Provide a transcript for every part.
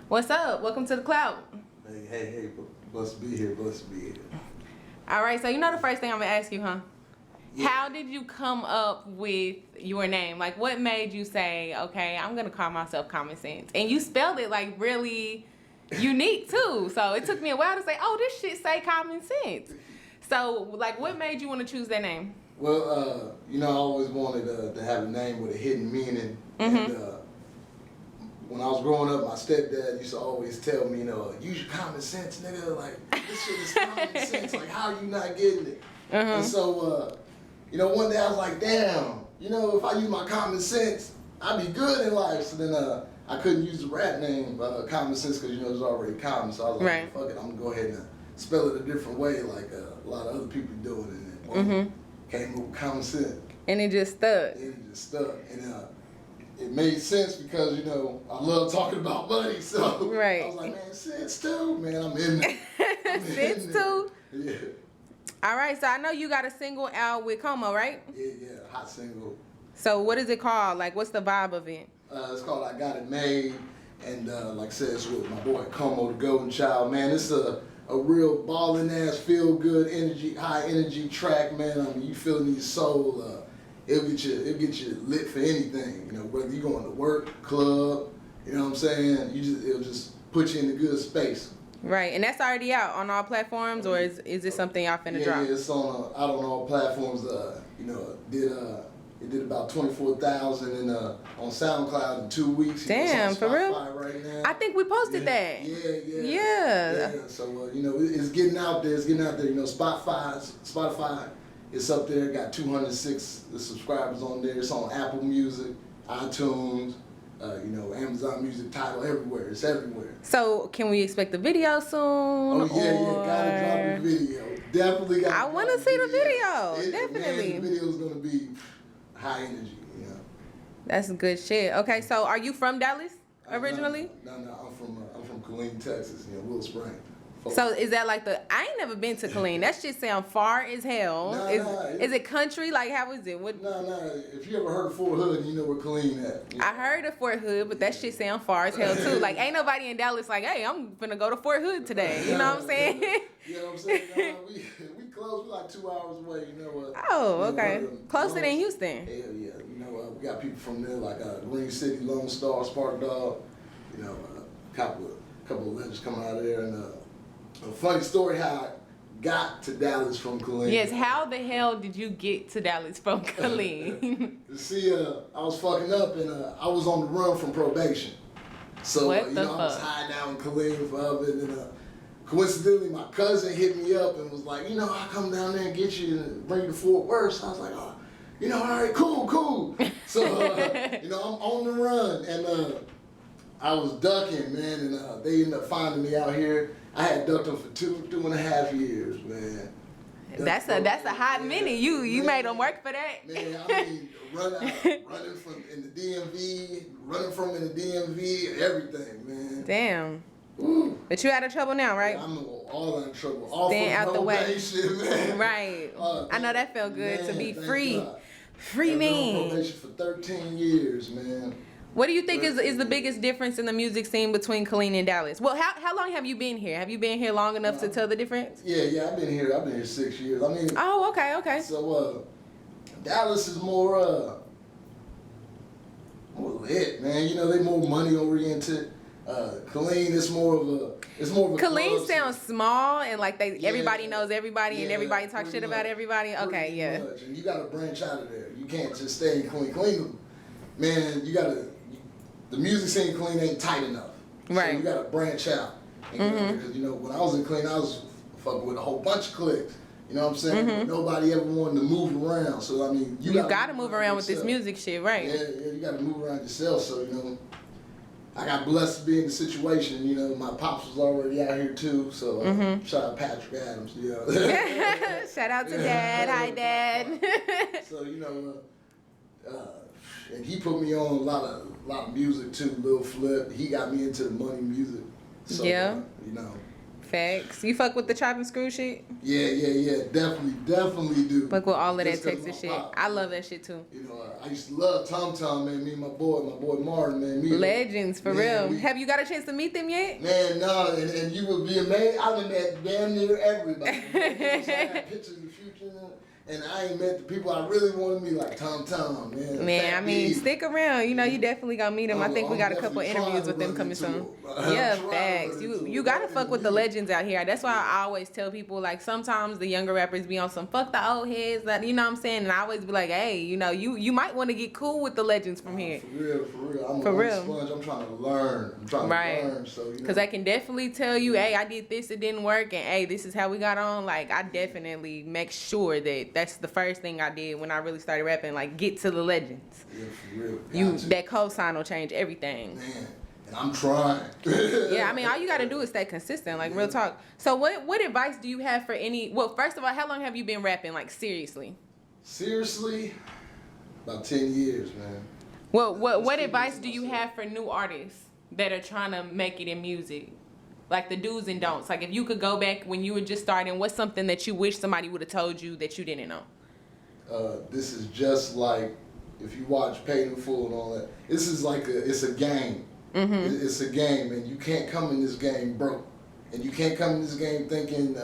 What's up? Welcome to the Clout. Hey, blessed to be here, blessed to be here. All right, so you know the first thing I'm gonna ask you, huh? Yeah. How did you come up with your name? Like, what made you say, okay, I'm gonna call myself Common Sense? And you spelled it like really unique too. So it took me a while to say, oh, this shit say Common Sense. So, like, what made you want to choose that name? Well, I always wanted to have a name with a hidden meaning. And when I was growing up, my stepdad used to always tell me, use your common sense, nigga. Like, this shit is common sense. Like, how are you not getting it? And so, one day I was like, damn, if I use my common sense, I'd be good in life. So then I couldn't use the rap name, Common Sense, because, it's already common. So I was like, fuck it, I'm going to go ahead and spell it a different way, like a lot of other people doing it. And came up with Common Sense. And it just stuck. And it made sense because, I love talking about money. So I was like, man, sense too. Man, I'm in there. Sense too? Yeah. All right, so I know you got a single out with Como, right? Yeah, hot single. So what is it called? Like, what's the vibe of it? It's called I Got It Made. And like I said, it's with my boy Como, the Golden Child. Man, it's a real ballin' ass, feel good energy, high energy track, man. I mean, you feeling your soul. It'll get you lit for anything. Whether you going to work, club, you know what I'm saying? It'll just put you in a good space. Right, and that's already out on all platforms, or is it something y'all finna drop? Yeah, it's out on all platforms. It did about 24,000 on SoundCloud in 2 weeks. Damn, it's on for real? right now. I think we posted that. Yeah. So it's getting out there. Spotify. It's up there. Got 206 subscribers on there. It's on Apple Music, iTunes, Amazon Music, Tidal, everywhere. It's everywhere. So can we expect the video soon? Oh yeah, gotta drop the video. Definitely got. I want to see the video. Definitely. Man, the video's gonna be high energy. That's good shit. Okay, so are you from Dallas originally? No, I'm from Killeen, Texas. Willow Spring. So is that like I ain't never been to Killeen. That shit sound far as hell. Is it country? Like, how is it? What? No. If you ever heard of Fort Hood, you know where Killeen at. I heard of Fort Hood, but that shit sound far as hell too. Like, ain't nobody in Dallas like, hey, I'm finna go to Fort Hood today. You know what I'm saying? You know what I'm saying? We close. We like 2 hours away. Oh, okay. Closer than Houston. Hell yeah. We got people from there like Green City, Lone Star, Spark Dog. A couple of legends coming out of there. And a funny story how I got to Dallas from Killeen. Yes, how the hell did you get to Dallas from Killeen? See, I was fucking up and I was on the run from probation. So, what the fuck? I was hiding out in Killeen forever, and coincidentally, my cousin hit me up and was like, I'll come down there and get you and bring you to Fort Worth. So I was like, oh, all right, cool. So, I'm on the run, and I was ducking, man, and they ended up finding me out here. I had ducked them for two and a half years, man. That's a hot minute. You made them work for that. Man, I mean, running from in the DMV, everything, man. Damn. Ooh. But you out of trouble now, right? Yeah, I'm all out of trouble. All staying out the way. Man. Right. I know that felt good to be free. God. Free man. I've been on probation for 13 years, man. What do you think is the biggest difference in the music scene between Killeen and Dallas? Well, how long have you been here? Have you been here long enough to tell the difference? Yeah, I've been here 6 years. I mean. Oh, okay. So Dallas is more lit, man. They more money oriented. Killeen is more of a Killeen sounds small and like everybody knows everybody and everybody talks shit about everybody. Okay, yeah. Much. And you gotta branch out of there. You can't just stay in Killeen. Killeen, man, the music scene in Killeen ain't tight enough. Right. So you gotta branch out. Because when I was in Killeen, I was fucking with a whole bunch of cliques. You know what I'm saying? But nobody ever wanted to move around. So I mean, you gotta move around with this music shit, right? Yeah, you gotta move around yourself. So I got blessed to be in the situation. My pops was already out here too. So shout out Patrick Adams. Shout out to Dad. Hi, Dad. So and he put me on a lot of music too. Lil Flip. He got me into the money music. So, yeah. Facts. You fuck with the chop and screw shit? Yeah. Definitely do. Fuck with all of that Just 'cause Texas my shit. pop, I love that shit too. You know, I used to love Tom Tom, man. Me and my boy Martin, man. Legends, for man, real. Have you got a chance to meet them yet? Man, no, and you would be amazed. I done met damn near everybody. You know what I'm saying? I got pictures of the future, and I ain't met the people I really want to meet, like Tom Tom, man. Man, I mean, stick around. You know, you definitely gonna meet them. I think we got a couple interviews with them coming soon. Yeah, facts. You gotta fuck with the legends out here. That's why I always tell people, like, sometimes the younger rappers be on some fuck the old heads, that, you know what I'm saying? And I always be like, hey, you know, you might want to get cool with the legends from here. For real. I'm For a real. sponge. I'm trying to learn. So, you know. Because I can definitely tell you, hey, I did this, it didn't work, and hey, this is how we got on. Like, I definitely make sure that that's the first thing I did when I really started rapping, like, get to the legends. Yeah, for real. That cosign will change everything. Man, and I'm trying. Yeah, I mean, all you got to do is stay consistent, like, real talk. So what advice do you have for any, well, first of all, how long have you been rapping, like, seriously? Seriously? About 10 years, man. Well, what advice do you have for new artists that are trying to make it in music? Like the do's and don'ts. Like, if you could go back when you were just starting, what's something that you wish somebody would have told you that you didn't know? This is just like, if you watch Paid in Full and all that, this is like it's a game. Mm-hmm. It's a game, and you can't come in this game broke. And you can't come in this game thinking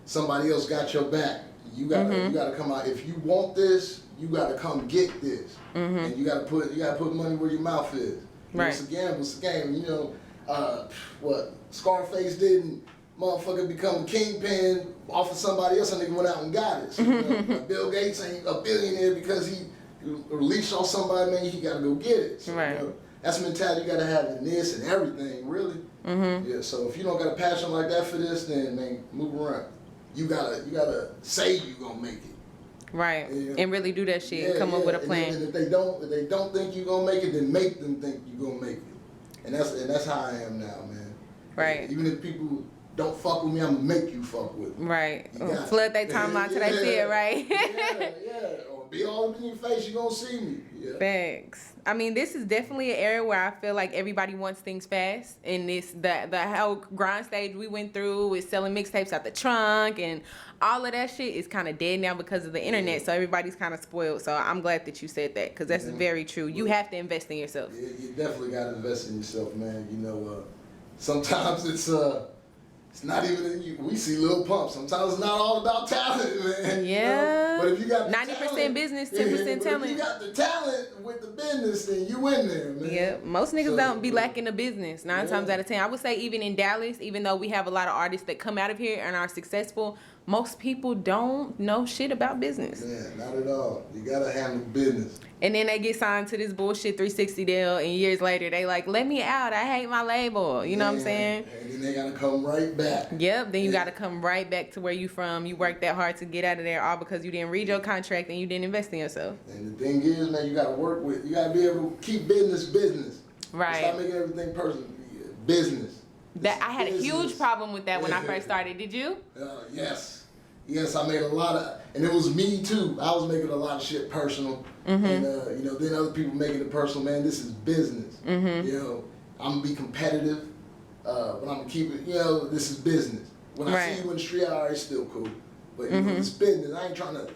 somebody else got your back. You gotta come out. If you want this, you gotta come get this. Mm-hmm. And you gotta put money where your mouth is. Right. It's a gamble. It's a game. You know, what Scarface didn't. Motherfucker become a kingpin off of somebody else, and they went out and got it. So, you know, Bill Gates ain't a billionaire because he released on somebody, man. He got to go get it. So, right. You know, that's the mentality you got to have in this and everything, really. Mm-hmm. Yeah. So if you don't got a passion like that for this, then man, move around. You gotta say you gonna make it. Right. Yeah. And really do that shit. Come up with a plan. And if they don't think you gonna make it, then make them think you gonna make it. And that's how I am now, man. Right. Even if people don't fuck with me, I'm gonna make you fuck with me. Right. Flood their timeline till they see it, right? yeah. Or be all up in your face, you gonna see me. Yeah. Facts. I mean, this is definitely an era where I feel like everybody wants things fast, and the whole grind stage we went through with selling mixtapes out the trunk and all of that shit is kind of dead now because of the internet. So everybody's kind of spoiled. So I'm glad that you said that, because that's very true. You have to invest in yourself. Yeah, you definitely gotta invest in yourself, man. You know, sometimes it's not even, we see Lil Pump. Sometimes it's not all about talent, man. Yeah. You know? But if you got the 90% talent, business, 10% talent. If you got the talent with the business, then you in there, man. Yeah, most niggas don't be lacking the business 9 times out of 10. I would say even in Dallas, even though we have a lot of artists that come out of here and are successful, most people don't know shit about business. Yeah, not at all. You gotta handle business. And then they get signed to this bullshit 360 deal, and years later they like, let me out, I hate my label. You know what I'm saying? And then they gotta come right back. Yep, then you gotta come right back to where you from. You worked that hard to get out of there, all because you didn't read your contract and you didn't invest in yourself. And the thing is, man, you gotta you gotta be able to keep business. Right. Stop making everything personal. Business. That I had a huge problem with that when I first started. Did you? Yes, I made a lot of, and it was me too. I was making a lot of shit personal, and you know, then other people making it personal. Man, this is business. You know, I'm gonna be competitive, but I'm gonna keep it. You know, this is business. When I see you in the street, it's still cool, but you know, it's business. I ain't trying to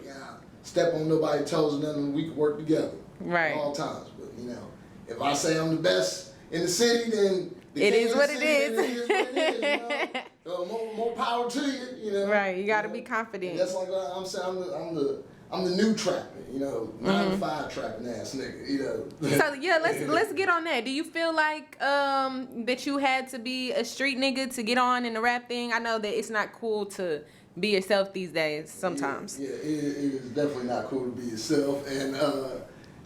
step on nobody's toes or nothing. We can work together at all times. But you know, if I say I'm the best in the city, then it is what it is. It is what it is, you know? More power to you, you know. Right, you gotta be confident. And that's like I'm saying. I'm the new trapping, you know, 9 to 5 trapping ass nigga, you know. So yeah, let's get on that. Do you feel like that you had to be a street nigga to get on in the rap thing? I know that it's not cool to be yourself these days. Sometimes. Yeah, it is definitely not cool to be yourself, and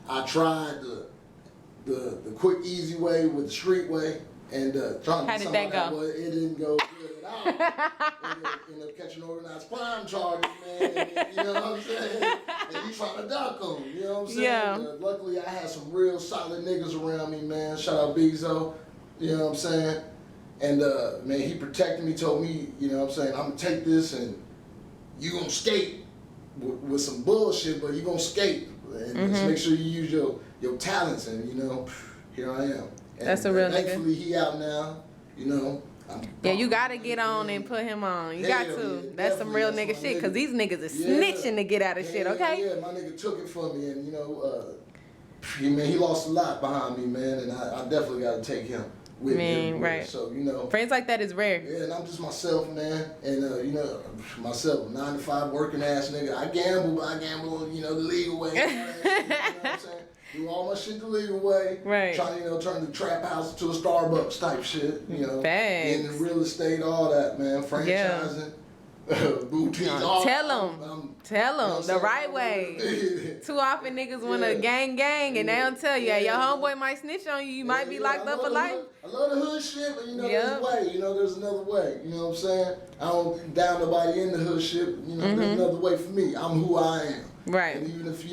I tried the quick, easy way with the street way. And trying to How did that go? It didn't go good at all. Ended up catching organized crime charges, man. And, you know what I'm saying? And you trying to duck them, you know what I'm saying? Yeah. Luckily, I had some real solid niggas around me, man. Shout out Bezo, you know what I'm saying? And man, he protected me, told me, you know what I'm saying, I'm gonna take this and you gonna skate with some bullshit, but you gonna skate. And just make sure you use your talents, and you know, here I am. And that's a real thankfully, nigga. he out now, you know. Yeah, you gotta get on and put him on. You got to. Yeah, That's some real nigga shit, because these niggas is snitching to get out of shit, okay? Yeah, my nigga took it from me, and, he lost a lot behind me, man, and I definitely got to take him with me. Right. So, friends like that is rare. Yeah, and I'm just myself, man, and, myself, 9 to 5 working ass nigga. I gamble, but I gamble, the legal way. You know what I'm saying? Do all my shit the legal way. Right. Trying to, turn the trap house into a Starbucks type shit. Thanks. In the real estate, all that, man. Franchising. Boutiques. Tell them the right way. Too often niggas want to gang, and they don't tell you, hey, your homeboy might snitch on you. You might be locked up for life. I love the hood shit, but there's a way. There's another way. You know what I'm saying? I don't down nobody in the hood shit. There's another way for me. I'm who I am. Right. And even if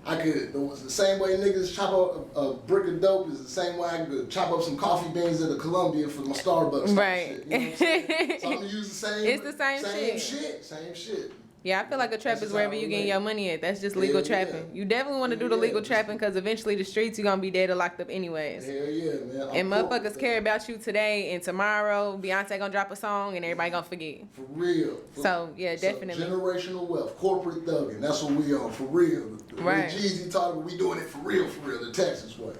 I could, the same way niggas chop up a brick of dope is the same way I could chop up some coffee beans at a Columbia for my Starbucks. Right. Shit, you know what I'm saying? So I'm gonna use the same. It's the same shit. Same shit. Yeah, I feel like a trap is wherever you getting your money at. That's just legal trapping. You definitely want to do the legal trapping, because eventually the streets, you're going to be dead or locked up anyways. Hell yeah, man. And motherfuckers care about you today, and tomorrow Beyonce going to drop a song and everybody going to forget. For real. So, yeah, definitely. Generational wealth, corporate thugging. That's what we are, for real. Right. Jeezy talking, we doing it for real, the Texas way.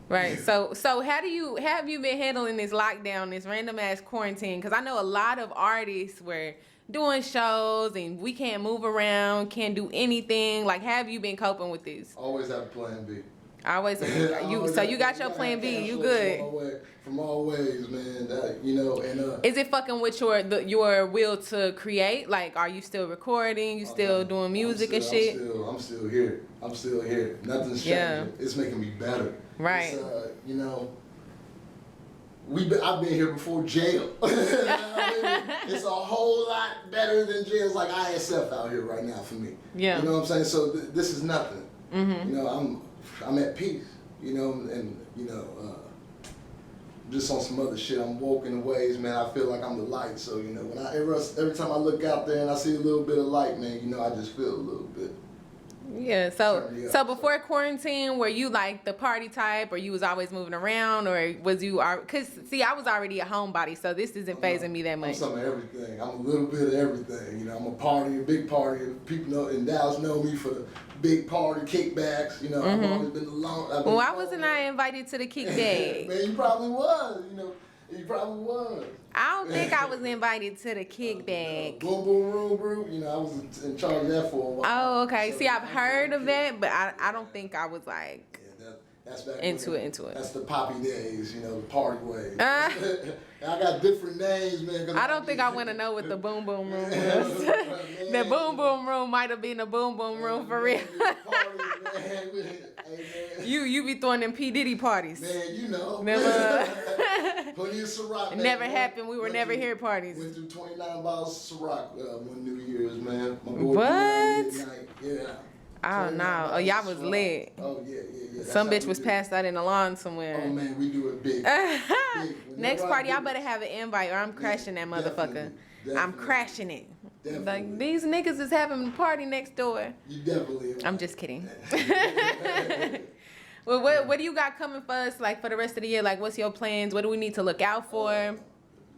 Right. So have you been handling this lockdown, this random ass quarantine? Because I know a lot of artists were doing shows and we can't move around, can't do anything. Like, have you been coping with this? Always have a plan B. Always. You got your plan B. You good? From all ways, man. Is it fucking with your will to create? Like, are you still recording? You still doing music and shit? I'm still here. Nothing's changing. Yeah. It's making me better. Right. I've been here before jail. It's a whole lot better than jail. It's like ISF out here right now for me. Yeah. You know what I'm saying? So this is nothing. I'm at peace. Just on some other shit. I'm woke in ways, man. I feel like I'm the light. So when every time I look out there and I see a little bit of light, man, I just feel a little bit. Yeah, so before quarantine, were you like the party type, or you was always moving around, or was you, because see, I was already a homebody, so this isn't phasing me that much. I'm some of everything. I'm a little bit of everything. I'm a big party. People in Dallas know me for the big party kickbacks. I've always been alone. Why wasn't I invited to the kickback? Man, you probably was. You probably was. I don't think I was invited to the kickback. Boom Boom Room group, I was in charge of that for a while. Oh, okay. See, I've heard of that, but I don't think I was like that's back into it. That's the poppy days, the party ways. I got different names, man. I don't think I want to know what the Boom Boom Room was. The Boom Boom Room might have been a Boom Boom Room for real. You be throwing them P. Diddy parties. Man, Never. Plenty of Ciroc. It never happened. We were never here at parties. Went through 29 bottles of Ciroc one New Year's, man. My boy what? Yeah. Oh, no. Oh, y'all was lit. Oh, yeah. Some bitch was passed out in the lawn somewhere. Oh, man, we do it big. Next party, I better have an invite, or I'm crashing that motherfucker. Definitely. I'm crashing it. Definitely. Like, these niggas is having a party next door. You definitely. I'm just kidding. Well, what do you got coming for us, like, for the rest of the year? Like, what's your plans? What do we need to look out for?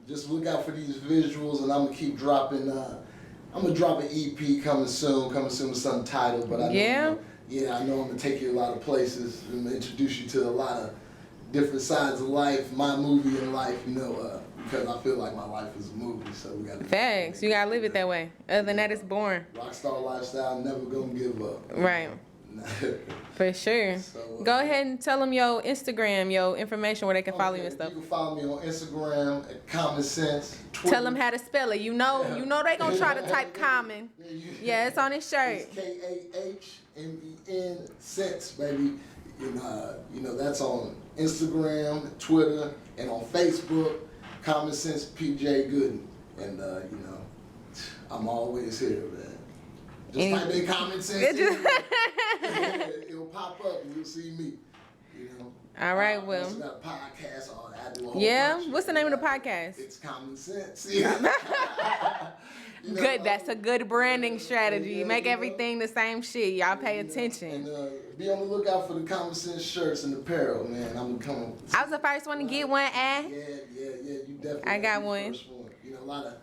Just look out for these visuals, and I'm going to keep dropping. I'm going to drop an EP coming soon with some title. But I know, I know I'm going to take you a lot of places and introduce you to a lot of different sides of life, my movie in life, because I feel like my life is a movie, so we got to. Thanks. You got to live it that way. Other than that, it's boring. Rockstar lifestyle, never going to give up. Right. For sure. So, go ahead and tell them your Instagram, your information where they can follow you and stuff. You can follow me on Instagram at Common Sense. Twitter. Tell them how to spell it. You know they gonna try to type common. Yeah, it's on his shirt. It's KAHMEN Sense, baby. That's on Instagram, Twitter, and on Facebook. Common Sense PJ Gooden, and I'm always here, man. Just type in Common Sense. It'll pop up and you'll see me. You know. All right, I well. also got a podcast. I do a whole Yeah, bunch of what's the name of the podcast? It's Common Sense. Yeah. You know, Good. That's a good branding strategy. yeah, Make you know. everything the same shit. Y'all pay attention. And be on the lookout for the Common Sense shirts and apparel, man. I'm coming. I was the first one to get one, Yeah. You definitely. I got the one. First one. You know, a lot of.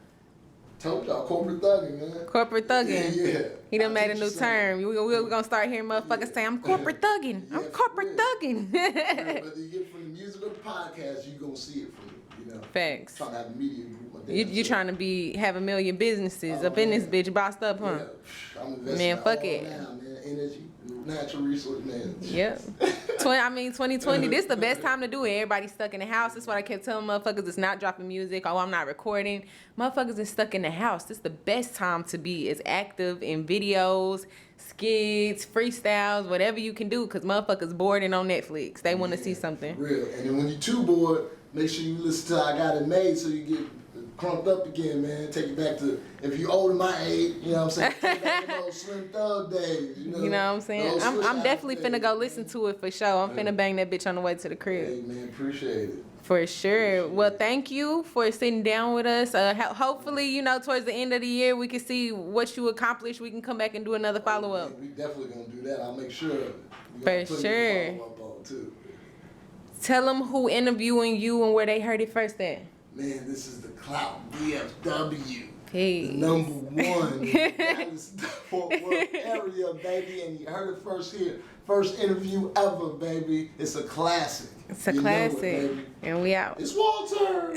Told y'all corporate thugging, man. Corporate thugging. Yeah. He done made a new term. We're gonna start hearing motherfuckers say, I'm corporate thugging. Yeah, I'm corporate thugging. Whether you get it from the music or the podcast, you gonna see it from it, you know. Facts. Trying to have a media group. You trying to have a million businesses up in this bitch, bossed up, huh? Yeah. I'm investing Man, fuck all it. now, man. Energy, natural resource, man. Yep. 2020, this the best time to do it. Everybody's stuck in the house. That's what I kept telling motherfuckers. It's not dropping music. Oh, I'm not recording. Motherfuckers is stuck in the house. This is the best time to be as active in videos, skits, freestyles, whatever you can do, because motherfuckers bored and on Netflix. They want to see something. Real. And then when you're too bored, make sure you listen to I Got It Made so you get crunked up again, man. Take it back to, if you older my age, you know what I'm saying? Take it back to those Slim Thug days, you know? You know what I'm saying? I'm definitely finna go listen to it for sure. I'm finna bang that bitch on the way to the crib. Hey, man, appreciate it. For sure. Well, thank you for sitting down with us. Hopefully, you know, towards the end of the year, we can see what you accomplished. We can come back and do another follow-up. We definitely gonna do that. I'll make sure. For sure. Follow-up on too. Tell them who interviewing you and where they heard it first at. Man, this is the Clout DFW. Hey. The number one in Dallas, Fort Worth area, baby. And you heard it first here. First interview ever, baby. It's a classic. It's a You know it, classic. baby. And we out. It's Walter.